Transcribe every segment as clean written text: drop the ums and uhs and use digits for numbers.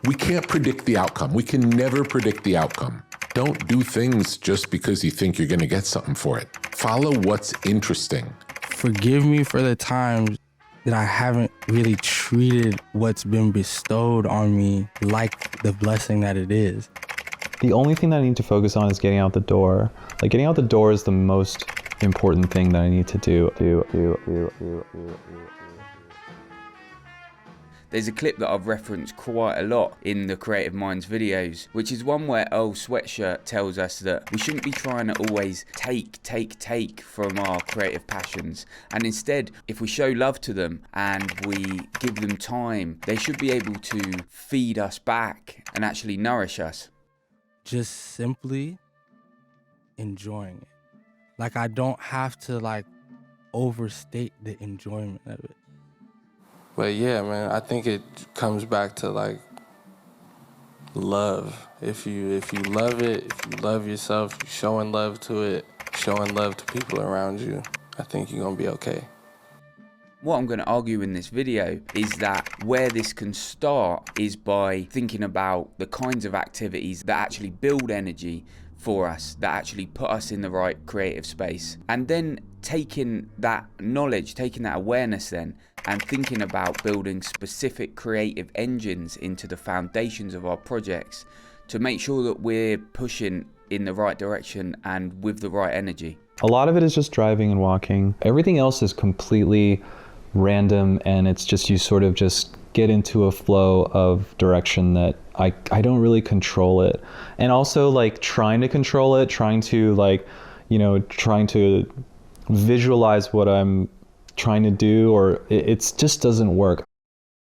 We can't predict the outcome. We can never predict the outcome. Don't do things just because you think you're going to get something for it. Follow what's interesting. Forgive me for the times that I haven't really treated what's been bestowed on me like the blessing that it is. The only thing that I need to focus on is getting out the door. Like, getting out the door is the most important thing that I need to do. There's a clip that I've referenced quite a lot in the Creative Minds videos, which is one where Earl Sweatshirt tells us that we shouldn't be trying to always take from our creative passions. And instead, if we show love to them and we give them time, they should be able to feed us back and actually nourish us. Just simply enjoying it. Like, I don't have to overstate the enjoyment of it. But yeah, man, I think it comes back to love. If you love it, if you love yourself, you showing love to it, showing love to people around you, I think you're gonna be okay. What I'm going to argue in this video is that where this can start is by thinking about the kinds of activities that actually build energy for us, that actually put us in the right creative space. And then taking that knowledge, taking that awareness then, and thinking about building specific creative engines into the foundations of our projects to make sure that we're pushing in the right direction and with the right energy. A lot of it is just driving and walking. Everything else is completely random, and it's just, you sort of just get into a flow of direction that I don't really control it. And also trying to control it, trying to visualize what I'm trying to do, or it just doesn't work.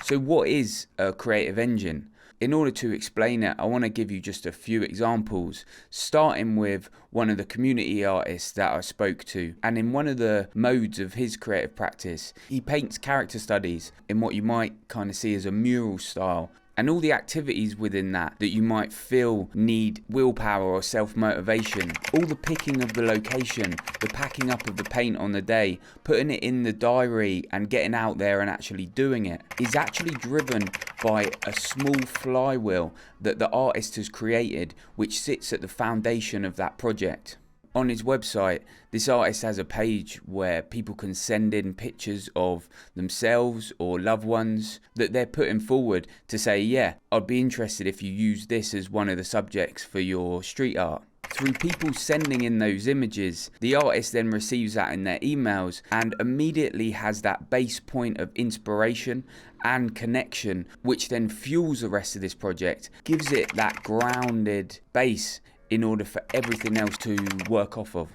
So what is a creative engine? In order to explain it, I want to give you just a few examples, starting with one of the community artists that I spoke to. And in one of the modes of his creative practice, he paints character studies in what you might kind of see as a mural style. And all the activities within that you might feel need willpower or self-motivation, all the picking of the location, the packing up of the paint on the day, putting it in the diary and getting out there and actually doing it, is actually driven by a small flywheel that the artist has created, which sits at the foundation of that project. On his website, this artist has a page where people can send in pictures of themselves or loved ones that they're putting forward to say, yeah, I'd be interested if you use this as one of the subjects for your street art. Through people sending in those images, the artist then receives that in their emails and immediately has that base point of inspiration and connection, which then fuels the rest of this project, gives it that grounded base in order for everything else to work off of.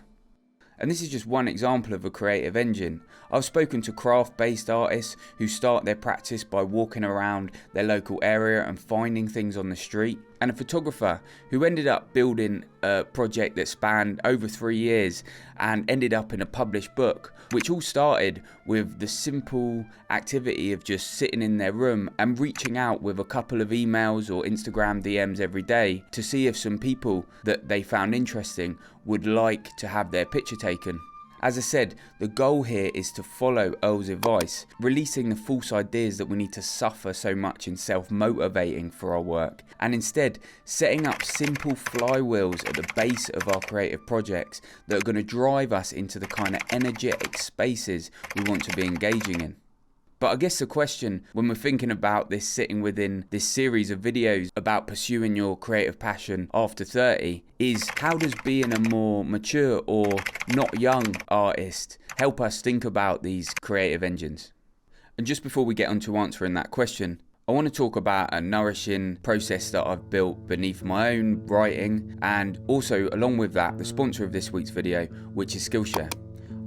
And this is just one example of a creative engine. I've spoken to craft-based artists who start their practice by walking around their local area and finding things on the street, and a photographer who ended up building a project that spanned over 3 years and ended up in a published book, which all started with the simple activity of just sitting in their room and reaching out with a couple of emails or Instagram DMs every day to see if some people that they found interesting would like to have their picture taken. As I said, the goal here is to follow Earl's advice, releasing the false ideas that we need to suffer so much in self-motivating for our work, and instead setting up simple flywheels at the base of our creative projects that are going to drive us into the kind of energetic spaces we want to be engaging in. But I guess the question, when we're thinking about this sitting within this series of videos about pursuing your creative passion after 30, is how does being a more mature or not young artist help us think about these creative engines? And just before we get on to answering that question, I want to talk about a nourishing process that I've built beneath my own writing, and also along with that, the sponsor of this week's video, which is Skillshare.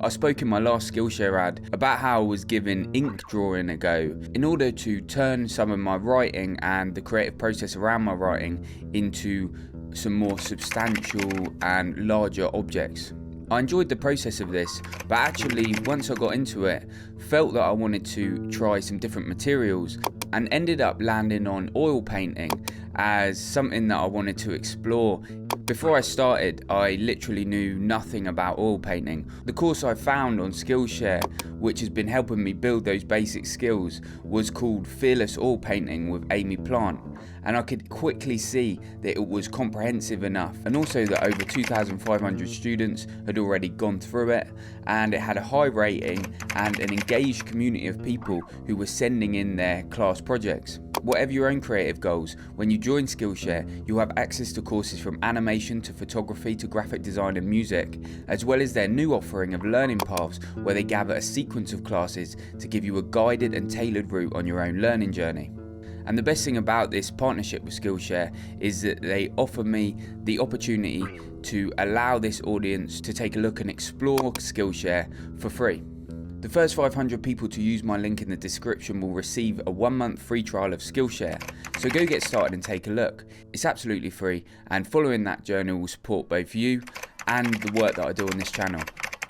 I spoke in my last Skillshare ad about how I was giving ink drawing a go in order to turn some of my writing and the creative process around my writing into some more substantial and larger objects. I enjoyed the process of this, but actually once I got into it, felt that I wanted to try some different materials and ended up landing on oil painting as something that I wanted to explore Before I started, I literally knew nothing about oil painting. The course I found on Skillshare, which has been helping me build those basic skills, was called Fearless Oil Painting with Amy Plant, and I could quickly see that it was comprehensive enough, and also that over 2,500 students had already gone through it, and it had a high rating and an engaged community of people who were sending in their class projects. Whatever your own creative goals, when you join Skillshare, you'll have access to courses from animation to photography to graphic design and music, as well as their new offering of learning paths where they gather a sequence of classes to give you a guided and tailored route on your own learning journey. And the best thing about this partnership with Skillshare is that they offer me the opportunity to allow this audience to take a look and explore Skillshare for free. The first 500 people to use my link in the description will receive a 1-month free trial of Skillshare, so go get started and take a look. It's absolutely free, and following that journey will support both you and the work that I do on this channel.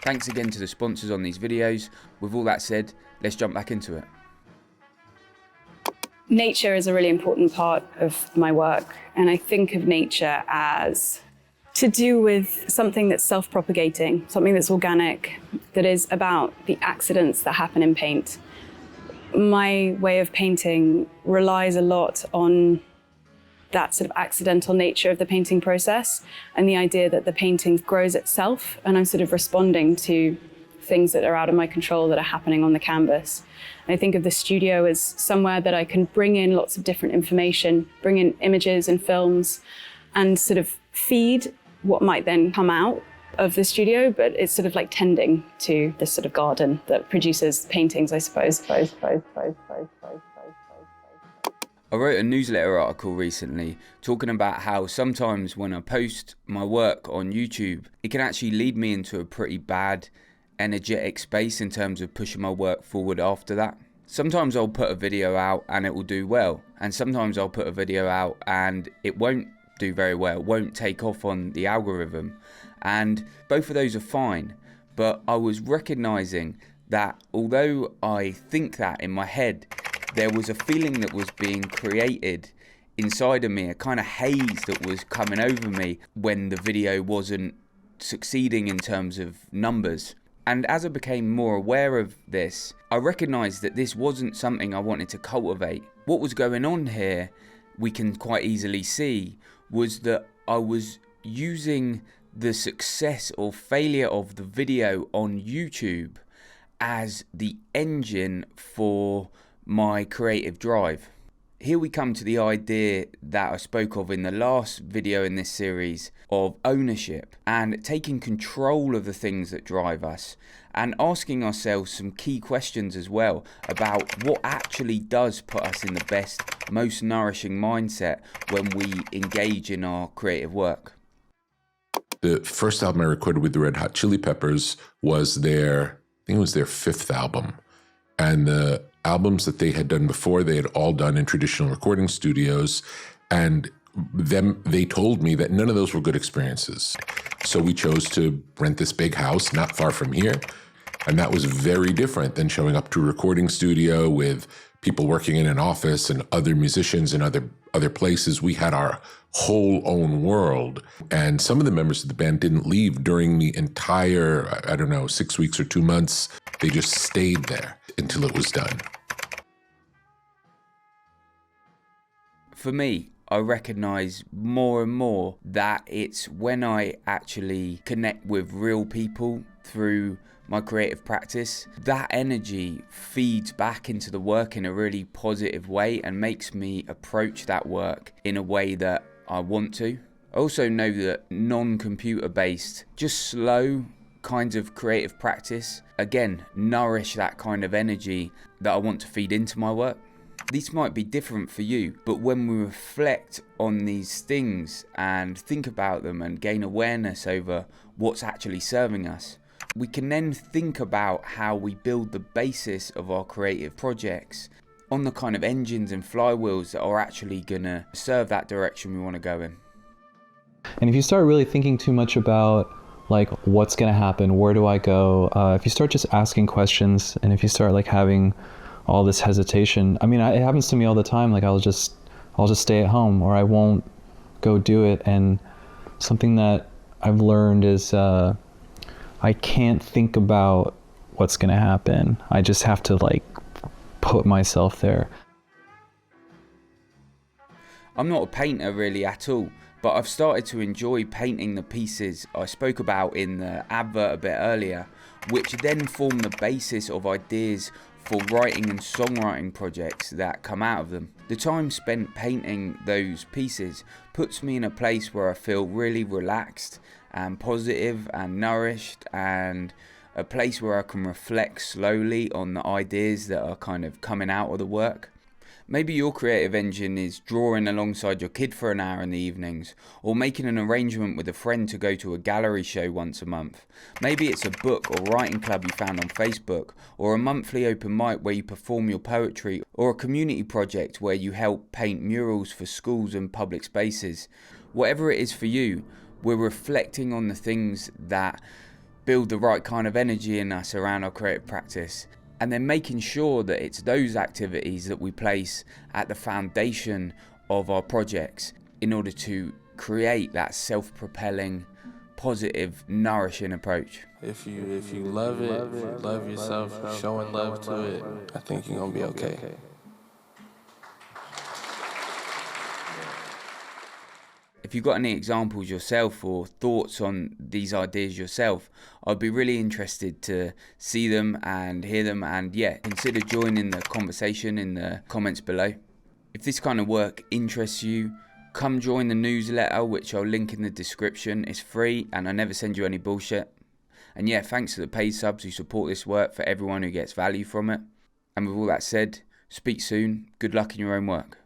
Thanks again to the sponsors on these videos. With all that said, let's jump back into it. Nature is a really important part of my work, and I think of nature as to do with something that's self-propagating, something that's organic, that is about the accidents that happen in paint. My way of painting relies a lot on that sort of accidental nature of the painting process and the idea that the painting grows itself, and I'm sort of responding to things that are out of my control that are happening on the canvas. And I think of the studio as somewhere that I can bring in lots of different information, bring in images and films, and sort of feed what might then come out of the studio, but it's sort of like tending to this sort of garden that produces paintings, I suppose. I wrote a newsletter article recently talking about how sometimes when I post my work on YouTube, it can actually lead me into a pretty bad energetic space in terms of pushing my work forward after that. Sometimes I'll put a video out and it will do well, and sometimes I'll put a video out and it won't do very well, won't take off on the algorithm, and both of those are fine. But I was recognizing that although I think that in my head, there was a feeling that was being created inside of me, a kind of haze that was coming over me when the video wasn't succeeding in terms of numbers. And as I became more aware of this, I recognized that this wasn't something I wanted to cultivate. What was going on here, we can quite easily see, was that I was using the success or failure of the video on YouTube as the engine for my creative drive. Here we come to the idea that I spoke of in the last video in this series of ownership and taking control of the things that drive us, and asking ourselves some key questions as well about what actually does put us in the best, most nourishing mindset when we engage in our creative work. The first album I recorded with the Red Hot Chili Peppers was I think it was their 5th album. And the albums that they had done before, they had all done in traditional recording studios. And they told me that none of those were good experiences. So we chose to rent this big house not far from here. And that was very different than showing up to a recording studio with people working in an office and other musicians in other places. We had our whole own world. And some of the members of the band didn't leave during the entire, 6 weeks or 2 months. They just stayed there until it was done. For me, I recognize more and more that it's when I actually connect with real people through my creative practice, that energy feeds back into the work in a really positive way and makes me approach that work in a way that I want to. I also know that non-computer based, just slow kinds of creative practice, again, nourish that kind of energy that I want to feed into my work. These might be different for you, but when we reflect on these things and think about them and gain awareness over what's actually serving us, we can then think about how we build the basis of our creative projects on the kind of engines and flywheels that are actually going to serve that direction we want to go in. And if you start really thinking too much about like what's going to happen, where do I go, if you start just asking questions, and if you start like having all this hesitation, I mean, it happens to me all the time. Like I'll just stay at home, or I won't go do it. And Something that I've learned is I can't think about what's going to happen. I just have to like put myself there. I'm not a painter really at all, but I've started to enjoy painting the pieces I spoke about in the advert a bit earlier, which then form the basis of ideas for writing and songwriting projects that come out of them. The time spent painting those pieces puts me in a place where I feel really relaxed and positive and nourished, and a place where I can reflect slowly on the ideas that are kind of coming out of the work. Maybe your creative engine is drawing alongside your kid for an hour in the evenings, or making an arrangement with a friend to go to a gallery show once a month. Maybe it's a book or writing club you found on Facebook, or a monthly open mic where you perform your poetry, or a community project where you help paint murals for schools and public spaces. Whatever it is for you, we're reflecting on the things that build the right kind of energy in us around our creative practice, and then making sure that it's those activities that we place at the foundation of our projects in order to create that self-propelling, positive, nourishing approach. If you love it, if you love yourself, you're showing love to it, I think you're gonna be okay. If you've got any examples yourself or thoughts on these ideas yourself, I'd be really interested to see them and hear them, and consider joining the conversation in the comments below. If this kind of work interests you, come join the newsletter, which I'll link in the description. It's free and I never send you any bullshit. And thanks to the paid subs who support this work, for everyone who gets value from it. And with all that said, speak soon. Good luck in your own work.